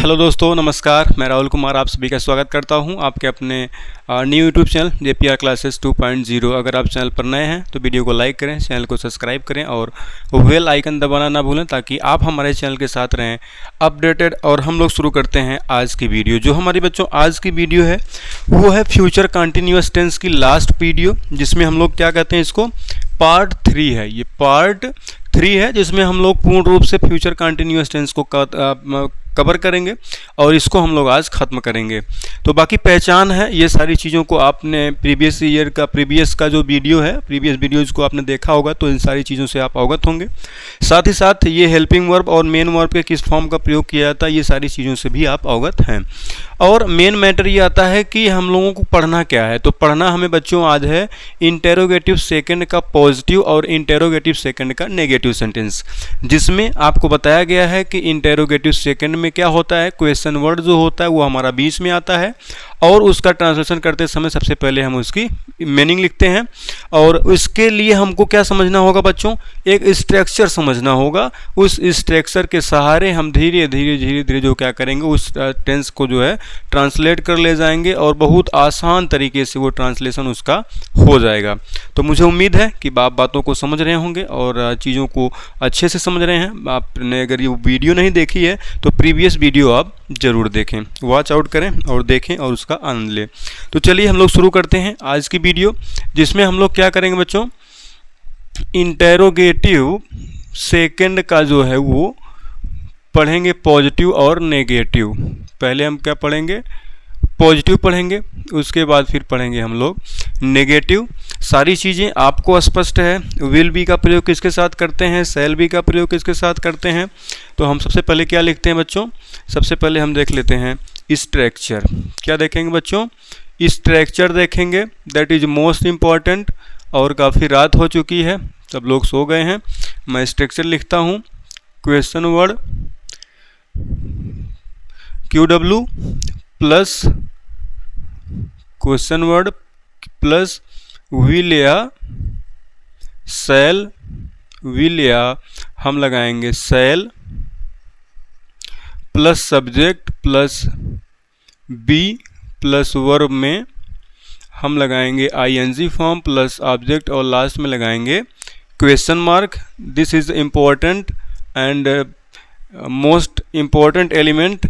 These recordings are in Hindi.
हेलो दोस्तों, नमस्कार। मैं राहुल कुमार आप सभी का स्वागत करता हूं आपके अपने new YouTube channel JPR classes 2.0। अगर आप चैनल पर नए हैं तो वीडियो को लाइक करें, चैनल को सब्सक्राइब करें और बेल आइकन दबाना ना भूलें ताकि आप हमारे चैनल के साथ रहें अपडेटेड। और हम लोग शुरू करते हैं आज की वीडियो। जो हमारी बच्चों आज की वीडियो है वो है फ्यूचर कंटिन्यूअस टेंस की लास्ट वीडियो, जिसमें हम लोग क्या कहते हैं, इसको पार्ट 3 है। ये पार्ट 3 है जिसमें हम लोग पूर्ण रूप से फ्यूचर कंटिन्यूअस टेंस को कवर करेंगे और इसको हम लोग आज ख़त्म करेंगे। तो बाकी पहचान है, ये सारी चीज़ों को आपने प्रीवियस का जो वीडियो है, प्रीवियस वीडियोज़ को आपने देखा होगा तो इन सारी चीज़ों से आप अवगत होंगे। साथ ही साथ ये हेल्पिंग वर्ब और मेन वर्ब के किस फॉर्म का प्रयोग किया जाता है, ये सारी चीज़ों से भी आप अवगत हैं। और मेन मैटर ये आता है कि हम लोगों को पढ़ना क्या है। तो पढ़ना हमें बच्चों आज है इंटेरोगेटिव सेकंड का पॉजिटिव और इंटेरोगेटिव सेकंड का नेगेटिव सेंटेंस, जिसमें आपको बताया गया है कि इंटेरोगेटिव सेकंड में क्या होता है, क्वेश्चन वर्ड जो होता है वो हमारा बीच में आता है और उसका ट्रांसलेशन करते समय सबसे पहले हम उसकी मीनिंग लिखते हैं। और इसके लिए हमको क्या समझना होगा बच्चों, एक स्ट्रक्चर समझना होगा। उस स्ट्रक्चर के सहारे हम धीरे धीरे जो क्या करेंगे, उस टेंस को जो है ट्रांसलेट कर ले जाएंगे और बहुत आसान तरीके से वो ट्रांसलेशन उसका हो जाएगा। तो मुझे उम्मीद है कि आप बातों को समझ रहे होंगे और चीज़ों को अच्छे से समझ रहे हैं। आपने अगर ये वीडियो नहीं देखी है तो प्रीवियस वीडियो आप ज़रूर देखें, वॉच आउट करें और देखें और उसका आनंद लें। तो चलिए हम लोग शुरू करते हैं आज की वीडियो, जिसमें हम लोग क्या करेंगे बच्चों, इंटेरोगेटिव सेकंड का जो है वो पढ़ेंगे पॉजिटिव और नेगेटिव। पहले हम क्या पढ़ेंगे, पॉजिटिव पढ़ेंगे, उसके बाद फिर पढ़ेंगे हम लोग नेगेटिव। सारी चीज़ें आपको स्पष्ट है। विल बी का प्रयोग किसके साथ करते हैं, शैल बी का प्रयोग किसके साथ करते हैं। तो हम सबसे पहले क्या लिखते हैं बच्चों, सबसे पहले हम देख लेते हैं स्ट्रक्चर। क्या देखेंगे बच्चों, स्ट्रक्चर देखेंगे, दैट इज मोस्ट इम्पॉर्टेंट। और काफ़ी रात हो चुकी है, सब लोग सो गए हैं। मैं स्ट्रक्चर लिखता हूँ, question word QW plus question word plus will या शैल, विल या हम लगाएंगे shall plus subject plus be plus verb में हम लगाएंगे ING फॉर्म प्लस ऑब्जेक्ट और लास्ट में लगाएंगे question mark. This is important and most important element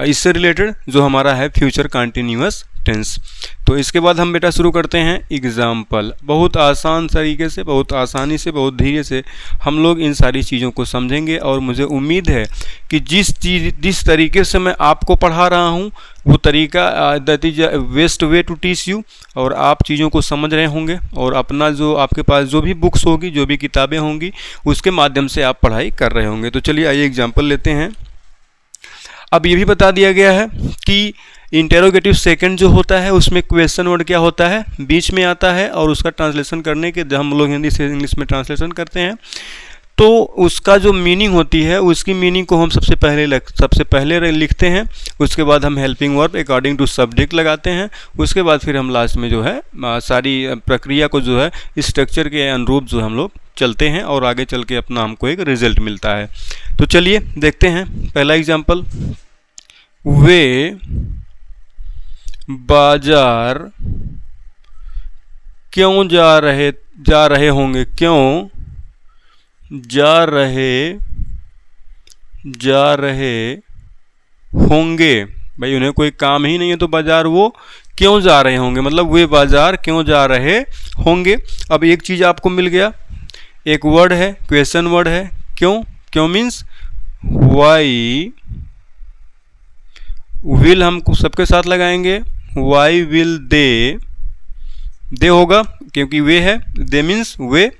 इससे रिलेटेड जो हमारा है फ्यूचर कंटिन्यूअस टेंस। तो इसके बाद हम बेटा शुरू करते हैं एग्जाम्पल। बहुत आसान तरीके से, बहुत आसानी से, बहुत धीरे से हम लोग इन सारी चीज़ों को समझेंगे। और मुझे उम्मीद है कि जिस तरीके से मैं आपको पढ़ा रहा हूँ वो तरीका that is best way to teach you, और आप चीज़ों को समझ रहे होंगे और अपना जो आपके पास जो भी बुक्स होगी, जो भी किताबें होंगी, उसके माध्यम से आप पढ़ाई कर रहे होंगे। तो चलिए आइए एग्जाम्पल लेते हैं। अब ये भी बता दिया गया है कि इंटेरोगेटिव सेकंड जो होता है उसमें क्वेश्चन वर्ड क्या होता है, बीच में आता है और उसका ट्रांसलेशन करने के, जब हम लोग हिंदी से इंग्लिश में ट्रांसलेशन करते हैं तो उसका जो मीनिंग होती है उसकी मीनिंग को हम सबसे पहले लिखते हैं। उसके बाद हम helping verb according to subject लगाते हैं। उसके बाद फिर हम लास्ट में जो है सारी प्रक्रिया को जो है स्ट्रक्चर के अनुरूप जो हम लोग चलते हैं और आगे चल के अपना हमको एक रिजल्ट मिलता है। तो चलिए देखते हैं पहला एग्जाम्पल। वे बाजार क्यों जा रहे होंगे, क्यों जा रहे होंगे। भाई उन्हें कोई काम ही नहीं है तो बाजार वो क्यों जा रहे होंगे, मतलब वे बाजार क्यों जा रहे होंगे। अब एक चीज़ आपको मिल गया, एक वर्ड है, क्वेश्चन वर्ड है। क्यों मीन्स वाई। विल हम सबके साथ लगाएंगे, वाई विल दे होगा क्योंकि वे है, दे मीन्स वे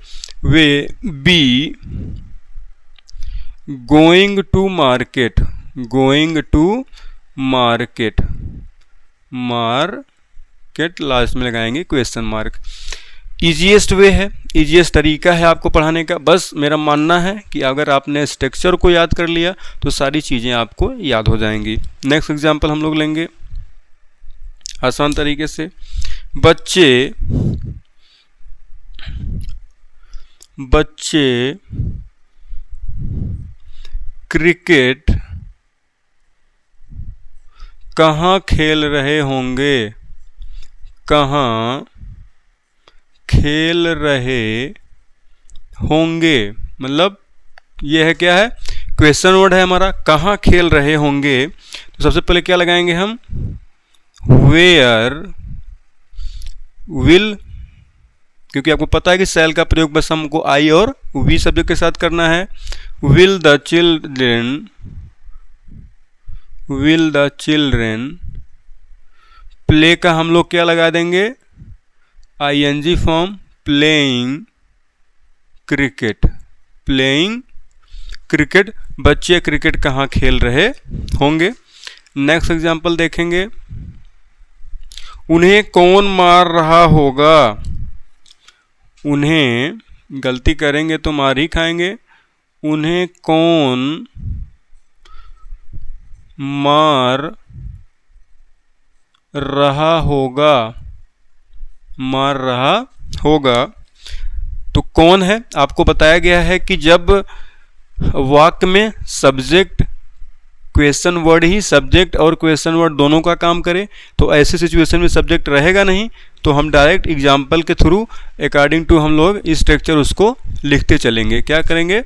be going to market last में लगाएंगे क्वेश्चन मार्क। ईजीएस्ट वे है, ईजीएस्ट तरीका है आपको पढ़ाने का। बस मेरा मानना है कि अगर आपने स्ट्रक्चर को याद कर लिया तो सारी चीज़ें आपको याद हो जाएंगी। नेक्स्ट एग्जांपल हम लोग लेंगे आसान तरीके से। बच्चे क्रिकेट कहाँ खेल रहे होंगे, कहाँ खेल रहे होंगे, मतलब यह है क्या है, क्वेश्चन वर्ड है हमारा, कहाँ खेल रहे होंगे। तो सबसे पहले क्या लगाएंगे हम, वेयर विल, क्योंकि आपको पता है कि सेल का प्रयोग बस हमको आई और वी सब्जेक्ट के साथ करना है। विल द चिल्ड्रेन प्ले का हम लोग क्या लगा देंगे, ING फॉर्म, प्लेइंग क्रिकेट, बच्चे क्रिकेट कहाँ खेल रहे होंगे। नेक्स्ट एग्जाम्पल देखेंगे, उन्हें कौन मार रहा होगा, उन्हें गलती करेंगे तो मार ही खाएंगे, उन्हें कौन मार रहा होगा। तो कौन है, आपको बताया गया है कि जब वाक्य में सब्जेक्ट क्वेश्चन वर्ड ही सब्जेक्ट और क्वेश्चन वर्ड दोनों का काम करे, तो ऐसे सिचुएशन में सब्जेक्ट रहेगा नहीं, तो हम डायरेक्ट एग्जाम्पल के थ्रू अकॉर्डिंग टू हम लोग स्ट्रक्चर उसको लिखते चलेंगे। क्या करेंगे,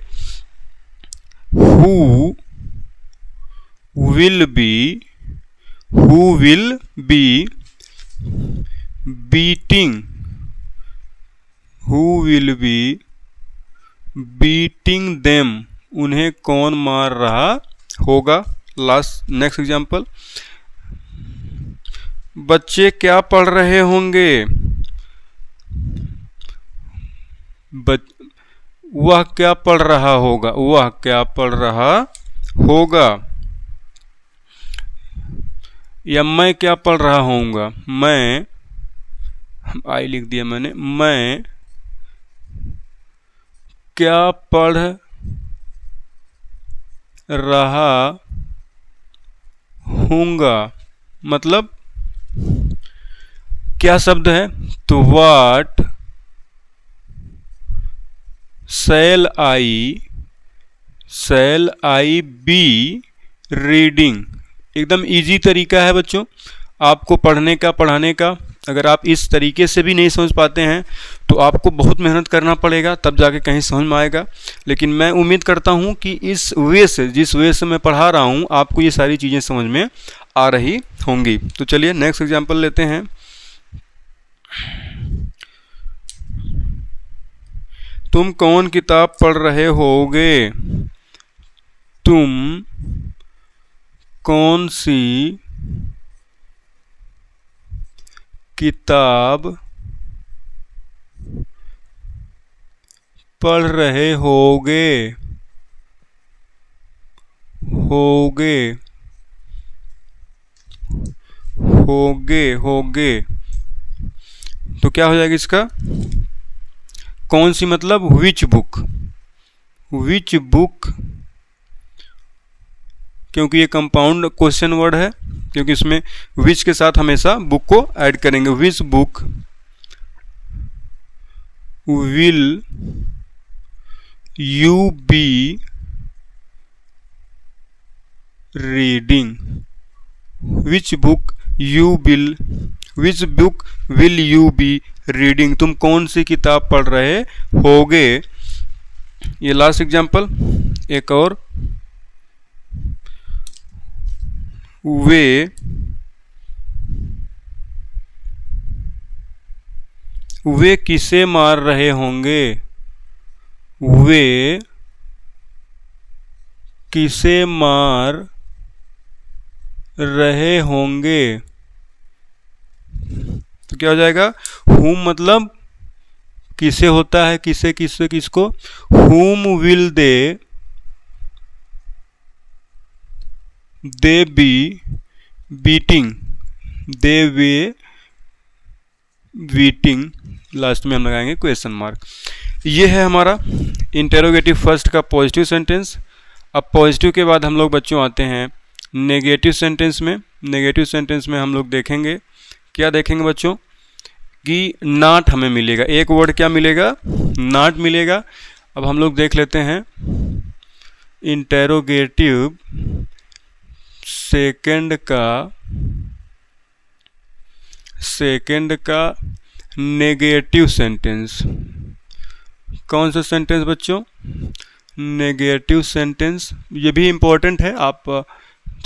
who will be beating them, उन्हें कौन मार रहा होगा। नेक्स्ट एग्जाम्पल, बच्चे क्या पढ़ रहे होंगे, वह क्या पढ़ रहा होगा, या मैं क्या पढ़ रहा होऊंगा, मैं, आई लिख दिया मैंने, मैं क्या पढ़ रहा हूँगा, मतलब क्या शब्द है, तो what shall I be reading. एकदम इजी तरीका है बच्चों आपको पढ़ने का, पढ़ाने का। अगर आप इस तरीके से भी नहीं समझ पाते हैं तो आपको बहुत मेहनत करना पड़ेगा, तब जाके कहीं समझ में आएगा। लेकिन मैं उम्मीद करता हूं कि इस वे से, जिस वे से मैं पढ़ा रहा हूं, आपको ये सारी चीज़ें समझ में आ रही होंगी। तो चलिए नेक्स्ट एग्जाम्पल लेते हैं। तुम कौन किताब पढ़ रहे होगे, तुम कौन सी किताब पढ़ रहे होगे। तो क्या हो जाएगा इसका, कौन सी मतलब विच बुक, क्योंकि ये कंपाउंड क्वेश्चन वर्ड है, क्योंकि इसमें विच के साथ हमेशा बुक को ऐड करेंगे। Which book will you be reading, which book will you be reading, तुम कौन सी किताब पढ़ रहे होगे। ये लास्ट एग्जाम्पल, एक और, वे किसे मार रहे होंगे, वे किसे मार रहे होंगे। तो क्या हो जाएगा, हुम मतलब किसे होता है, किसको, हुम will they be beating, last में हम लगाएंगे क्वेश्चन मार्क। ये है हमारा इंटेरोगेटिव फर्स्ट का पॉजिटिव सेंटेंस। अब पॉजिटिव के बाद हम लोग बच्चों आते हैं नेगेटिव सेंटेंस में। नेगेटिव सेंटेंस में हम लोग देखेंगे, क्या देखेंगे बच्चों, कि नॉट हमें मिलेगा। एक वर्ड क्या मिलेगा, नॉट मिलेगा। अब हम लोग देख लेते हैं इंटेरोगेटिव सेकंड का सेकंड का नेगेटिव सेंटेंस। कौन सा सेंटेंस बच्चों? Negative sentence. ये भी इम्पोर्टेंट है, आप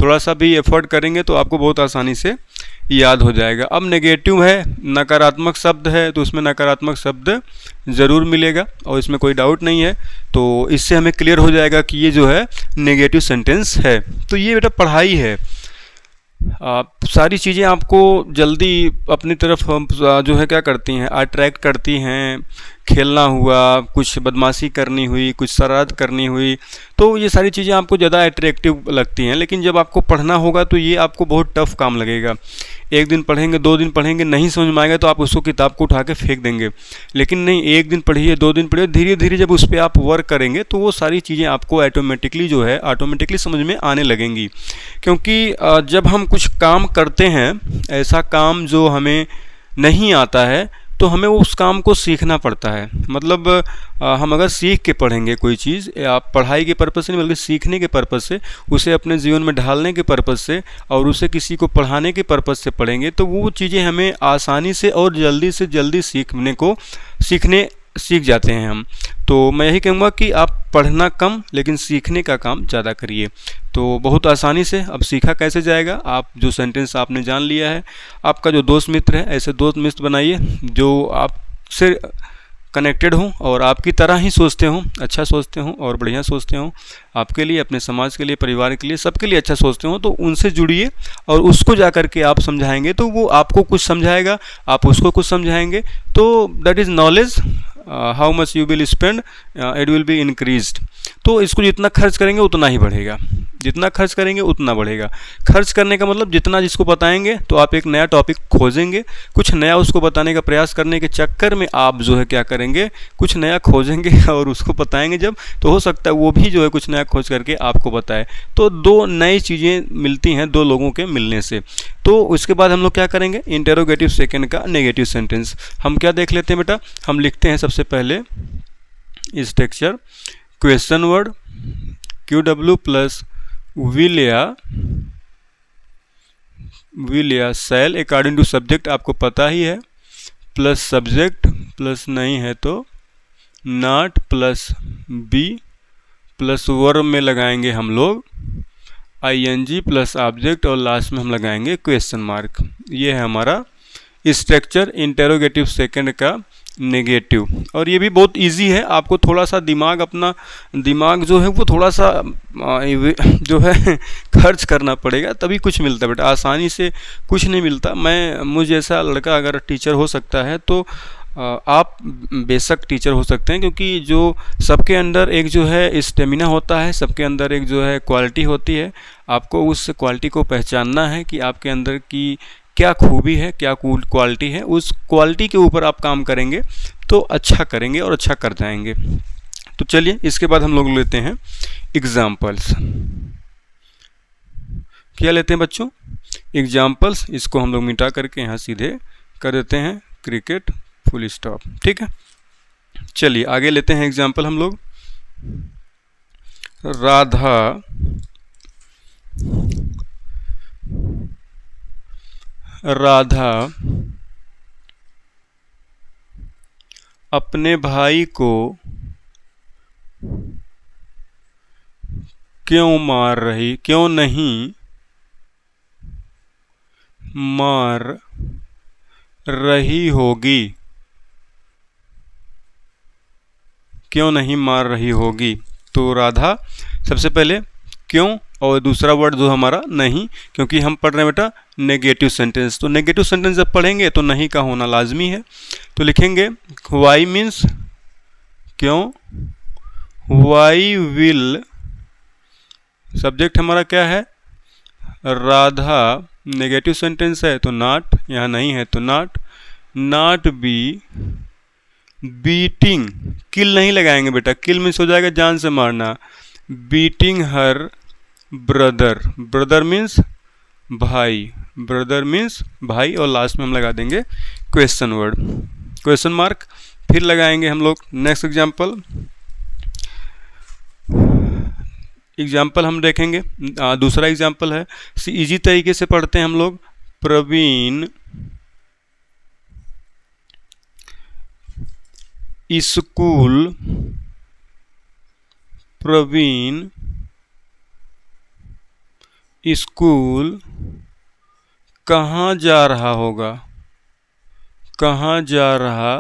थोड़ा सा भी एफर्ट करेंगे तो आपको बहुत आसानी से याद हो जाएगा। अब नेगेटिव है, नकारात्मक शब्द है, तो उसमें नकारात्मक शब्द ज़रूर मिलेगा और इसमें कोई डाउट नहीं है। तो इससे हमें क्लियर हो जाएगा कि ये जो है नेगेटिव सेंटेंस है। तो ये बेटा पढ़ाई है। सारी चीज़ें आपको जल्दी अपनी तरफ जो है क्या करती हैं, अट्रैक्ट करती हैं। खेलना हुआ, कुछ बदमाशी करनी हुई, कुछ शरारत करनी हुई, तो ये सारी चीज़ें आपको ज़्यादा अट्रैक्टिव लगती हैं। लेकिन जब आपको पढ़ना होगा तो ये आपको बहुत टफ काम लगेगा। एक दिन पढ़ेंगे, 2 दिन पढ़ेंगे, नहीं समझ में आएगा तो आप उसको किताब को उठा के फेंक देंगे। लेकिन नहीं, एक दिन पढ़िए, 2 दिन पढ़िए, धीरे धीरे जब उस पर आप वर्क करेंगे तो वो सारी चीज़ें आपको ऑटोमेटिकली समझ में आने लगेंगी। क्योंकि जब हम कुछ काम करते हैं, ऐसा काम जो हमें नहीं आता है, तो हमें उस काम को सीखना पड़ता है। मतलब हम अगर सीख के पढ़ेंगे कोई चीज़, आप पढ़ाई के पर्पज़ से नहीं बल्कि सीखने के पर्पज़ से, उसे अपने जीवन में ढालने के पर्पज़ से और उसे किसी को पढ़ाने के पर्पज़ से पढ़ेंगे, तो वो चीज़ें हमें आसानी से और जल्दी से जल्दी सीख जाते हैं हम। तो मैं यही कहूँगा कि आप पढ़ना कम लेकिन सीखने का काम ज़्यादा करिए, तो बहुत आसानी से अब सीखा कैसे जाएगा। आप जो सेंटेंस आपने जान लिया है, आपका जो दोस्त मित्र है, ऐसे दोस्त मित्र बनाइए जो आपसे कनेक्टेड हों और आपकी तरह ही सोचते हों, अच्छा सोचते हों और बढ़िया सोचते हों, आपके लिए, अपने समाज के लिए, परिवार के लिए, सबके लिए अच्छा सोचते हों। तो उनसे जुड़िए और उसको जा कर के आप समझाएंगे तो वो आपको कुछ समझाएगा, आप उसको कुछ समझाएंगे। तो that is knowledge. How much you will spend, it will be increased. तो इसको जितना खर्च करेंगे उतना ही बढ़ेगा, जितना खर्च करेंगे उतना बढ़ेगा। खर्च करने का मतलब जितना जिसको बताएंगे तो आप एक नया टॉपिक खोजेंगे, कुछ नया उसको बताने का प्रयास करने के चक्कर में आप जो है क्या करेंगे, कुछ नया खोजेंगे और उसको बताएंगे जब, तो हो सकता है वो भी जो है कुछ नया खोज करके आपको बताए। तो 2 नई चीज़ें मिलती हैं 2 लोगों के मिलने से। तो उसके बाद हम लोग क्या करेंगे, इंटेरोगेटिव सेकंड का नेगेटिव सेंटेंस। हम क्या देख लेते हैं बेटा, हम लिखते हैं सबसे पहले structure, question word QW plus will या शैल अकॉर्डिंग टू सब्जेक्ट, आपको पता ही है, प्लस सब्जेक्ट, प्लस नहीं है तो not, plus be, plus verb में लगाएंगे हम लोग ING प्लस ऑब्जेक्ट और लास्ट में हम लगाएंगे क्वेश्चन मार्क। ये है हमारा स्ट्रक्चर इंटेरोगेटिव सेकंड का नेगेटिव। और ये भी बहुत इजी है, आपको थोड़ा सा अपना दिमाग जो है वो थोड़ा सा जो है खर्च करना पड़ेगा, तभी कुछ मिलता है बेटा, आसानी से कुछ नहीं मिलता। मुझ जैसा लड़का अगर टीचर हो सकता है तो आप बेशक टीचर हो सकते हैं, क्योंकि जो सबके अंदर एक जो है स्टेमिना होता है, सबके अंदर एक जो है क्वालिटी होती है। आपको उस क्वालिटी को पहचानना है कि आपके अंदर की क्या खूबी है, क्या क्वालिटी है। उस क्वालिटी के ऊपर आप काम करेंगे तो अच्छा करेंगे और अच्छा कर जाएंगे। तो चलिए इसके बाद हम लोग लेते हैं एग्जाम्पल्स। क्या लेते हैं बच्चों? एग्जाम्पल्स। इसको हम लोग मिटा करके यहाँ सीधे कर देते हैं क्रिकेट फुल स्टॉप। ठीक है, चलिए आगे लेते हैं एग्जाम्पल हम लोग। राधा अपने भाई को क्यों नहीं मार रही होगी, क्यों नहीं मार रही होगी। तो राधा सबसे पहले क्यों, और दूसरा वर्ड जो हमारा नहीं, क्योंकि हम पढ़ रहे हैं बेटा नेगेटिव सेंटेंस। तो नेगेटिव सेंटेंस जब पढ़ेंगे तो नहीं का होना लाजमी है। तो लिखेंगे वाई मीन्स क्यों, वाई विल, सब्जेक्ट हमारा क्या है राधा, नेगेटिव सेंटेंस है तो नॉट, यहाँ नहीं है तो नॉट बी बीटिंग, किल नहीं लगाएंगे बेटा, किल मीन्स हो जाएगा जान से मारना, बीटिंग हर ब्रदर मीन्स भाई, ब्रदर मीन्स भाई, और लास्ट में हम लगा देंगे क्वेश्चन वर्ड, क्वेश्चन मार्क। फिर लगाएंगे हम लोग नेक्स्ट एग्जाम्पल हम देखेंगे। दूसरा एग्जाम्पल है, इजी तरीके से पढ़ते हैं हम लोग। प्रवीण स्कूल प्रवीण स्कूल कहाँ जा रहा होगा, कहाँ जा रहा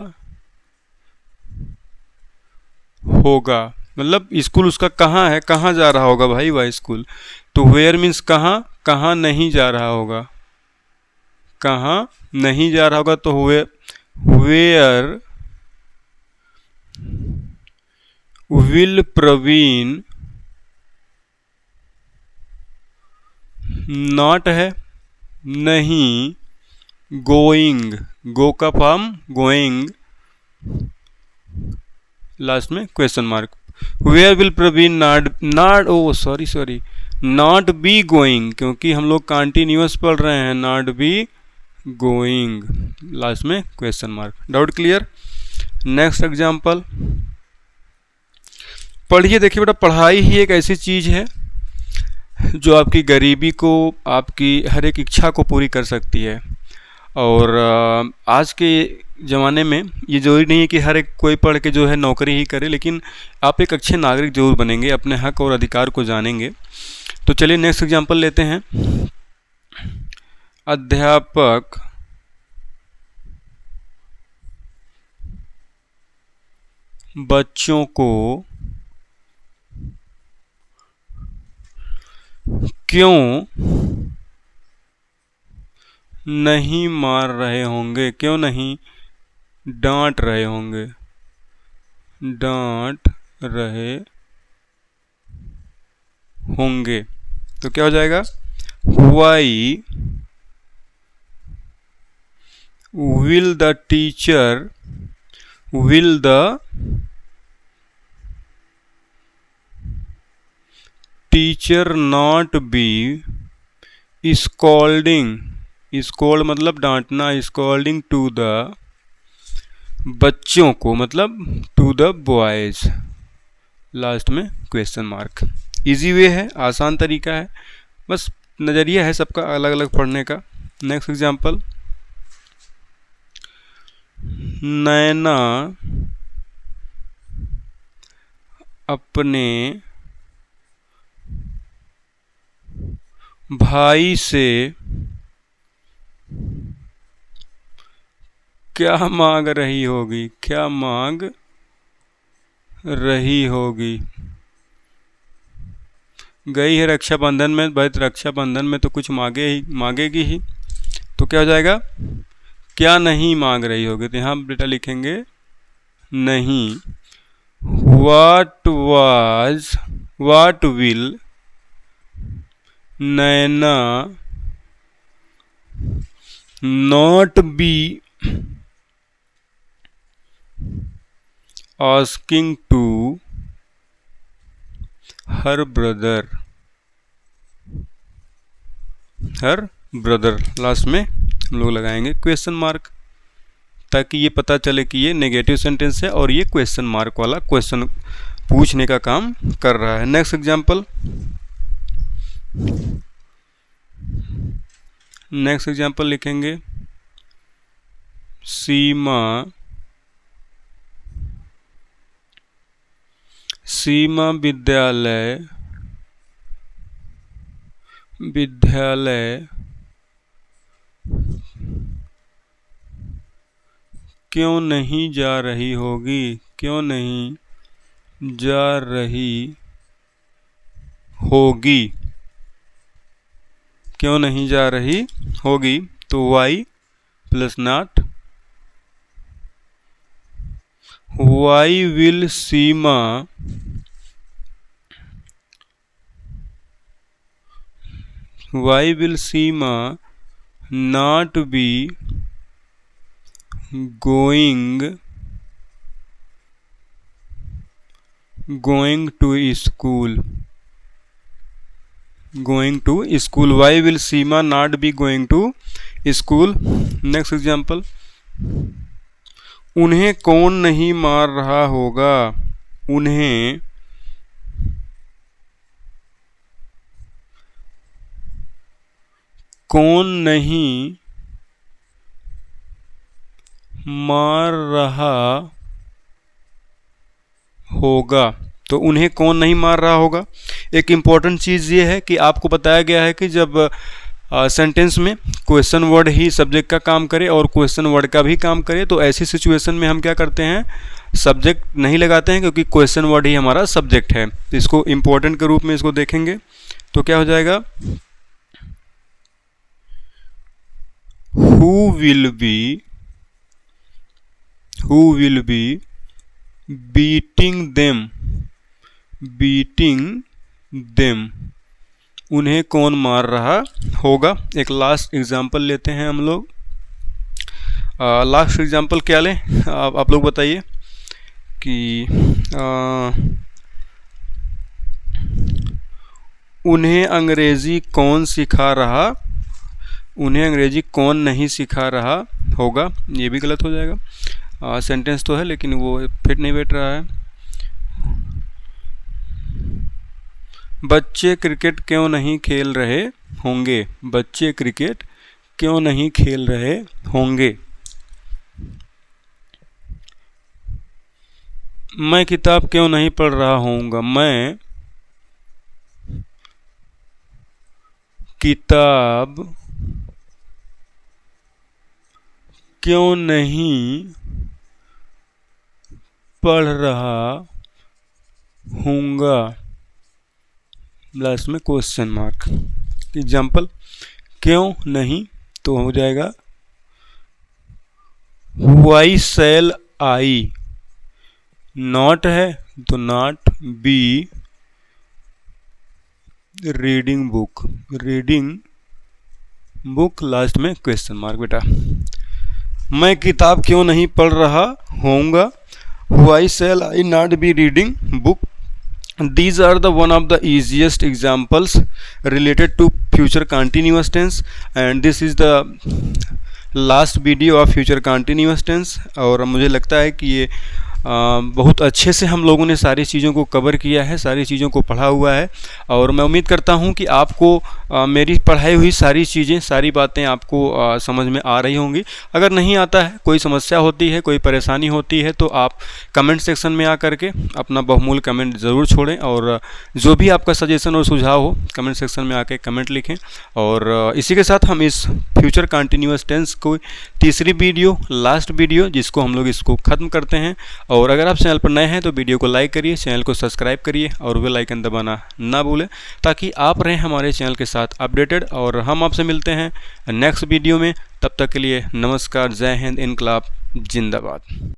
होगा, मतलब स्कूल उसका कहाँ है, कहाँ जा रहा होगा भाई वह स्कूल। तो वेयर मीन्स कहाँ, कहाँ नहीं जा रहा होगा, कहाँ नहीं जा रहा होगा। तो वेयर विल प्रवीण नॉट है नहीं, गोइंग, गो का फॉर्म गोइंग, लास्ट में question mark. Where will Praveen not oh sorry not be going, क्योंकि हम लोग कंटिन्यूअस पढ़ रहे हैं, नॉट बी गोइंग, लास्ट में question mark. Doubt clear. Next example पढ़िए। देखिए बेटा, पढ़ाई ही एक ऐसी चीज़ है जो आपकी गरीबी को, आपकी हर एक इच्छा को पूरी कर सकती है। और आज के ज़माने में ये ज़रूरी नहीं है कि हर एक कोई पढ़ के जो है नौकरी ही करे, लेकिन आप एक अच्छे नागरिक जरूर बनेंगे, अपने हक और अधिकार को जानेंगे। तो चलिए नेक्स्ट एग्जांपल लेते हैं। अध्यापक बच्चों को क्यों नहीं मार रहे होंगे, क्यों नहीं डांट रहे होंगे, डांट रहे होंगे। तो क्या हो जाएगा, why will the teacher will the teacher not be scolding, scold मतलब डांटना, स्कॉल्डिंग टू द बच्चों को मतलब टू द बॉयज, लास्ट में क्वेश्चन मार्क। इजी वे है, आसान तरीका है, बस नज़रिया है सबका अलग अलग पढ़ने का। नेक्स्ट एग्जांपल, नैना अपने भाई से क्या मांग रही होगी, क्या मांग रही होगी। गई है रक्षाबंधन में, भाई रक्षाबंधन में तो कुछ मांगेगी ही। तो क्या हो जाएगा, क्या नहीं मांग रही होगी। तो यहाँ बेटा लिखेंगे नहीं। What will Naina not be asking to her brother, last में हम लोग लगाएंगे क्वेश्चन मार्क, ताकि ये पता चले कि ये नेगेटिव सेंटेंस है और ये क्वेश्चन मार्क वाला क्वेश्चन पूछने का काम कर रहा है। नेक्स्ट एग्जांपल, लिखेंगे सीमा विद्यालय क्यों नहीं जा रही होगी, क्यों नहीं जा रही होगी, क्यों नहीं जा रही होगी। तो why plus not, why will Seema not be going to school, why will Seema not be going to school। Next example, उन्हें कौन नहीं मार रहा होगा, उन्हें कौन नहीं मार रहा होगा। तो उन्हें कौन नहीं मार रहा होगा। एक इम्पॉर्टेंट चीज़ ये है कि आपको बताया गया है कि जब सेंटेंस में क्वेश्चन वर्ड ही सब्जेक्ट का काम करे और क्वेश्चन वर्ड का भी काम करे, तो ऐसी सिचुएशन में हम क्या करते हैं, सब्जेक्ट नहीं लगाते हैं, क्योंकि क्वेश्चन वर्ड ही हमारा सब्जेक्ट है। तो इसको इम्पोर्टेंट के रूप में इसको देखेंगे तो क्या हो जाएगा, who will be beating them, उन्हें कौन मार रहा होगा। एक लास्ट एग्जाम्पल लेते हैं हम लोग। लास्ट एग्जाम्पल क्या लें, आप लोग बताइए कि उन्हें अंग्रेजी कौन सिखा रहा, उन्हें अंग्रेजी कौन नहीं सिखा रहा होगा। ये भी गलत हो जाएगा, सेंटेंस तो है लेकिन वो फिट नहीं बैठ रहा है। बच्चे क्रिकेट क्यों नहीं खेल रहे होंगे, बच्चे क्रिकेट क्यों नहीं खेल रहे होंगे। मैं किताब क्यों नहीं पढ़ रहा होऊंगा, मैं किताब क्यों नहीं पढ़ रहा हूँगा, लास्ट में क्वेश्चन मार्क। एग्जाम्पल, क्यों नहीं तो हो जाएगा वाई शैल आई, नॉट है तो not be reading book, last में क्वेश्चन मार्क। बेटा मैं किताब क्यों नहीं पढ़ रहा होऊंगा, why shall I not be reading book. These are the one of the easiest examples related to future continuous tense, and this is the last video of future continuous tense। और मुझे लगता है कि ये बहुत अच्छे से हम लोगों ने सारी चीज़ों को कवर किया है, सारी चीज़ों को पढ़ा हुआ है, और मैं उम्मीद करता हूँ कि आपको मेरी पढ़ाई हुई सारी चीज़ें, सारी बातें आपको समझ में आ रही होंगी। अगर नहीं आता है, कोई समस्या होती है, कोई परेशानी होती है, तो आप कमेंट सेक्शन में आकर के अपना बहुमूल्य कमेंट ज़रूर छोड़ें, और जो भी आपका सजेशन और सुझाव हो कमेंट सेक्शन में आके कमेंट लिखें। और इसी के साथ हम इस फ्यूचर कंटिन्यूअस टेंस को तीसरी वीडियो, लास्ट वीडियो, जिसको हम लोग इसको ख़त्म करते हैं। और अगर आप चैनल पर नए हैं तो वीडियो को लाइक करिए, चैनल को सब्सक्राइब करिए और बेल आइकन दबाना ना भूलें, ताकि आप रहें हमारे चैनल के साथ अपडेटेड। और हम आपसे मिलते हैं नेक्स्ट वीडियो में, तब तक के लिए नमस्कार, जय हिंद, इनकलाब जिंदाबाद।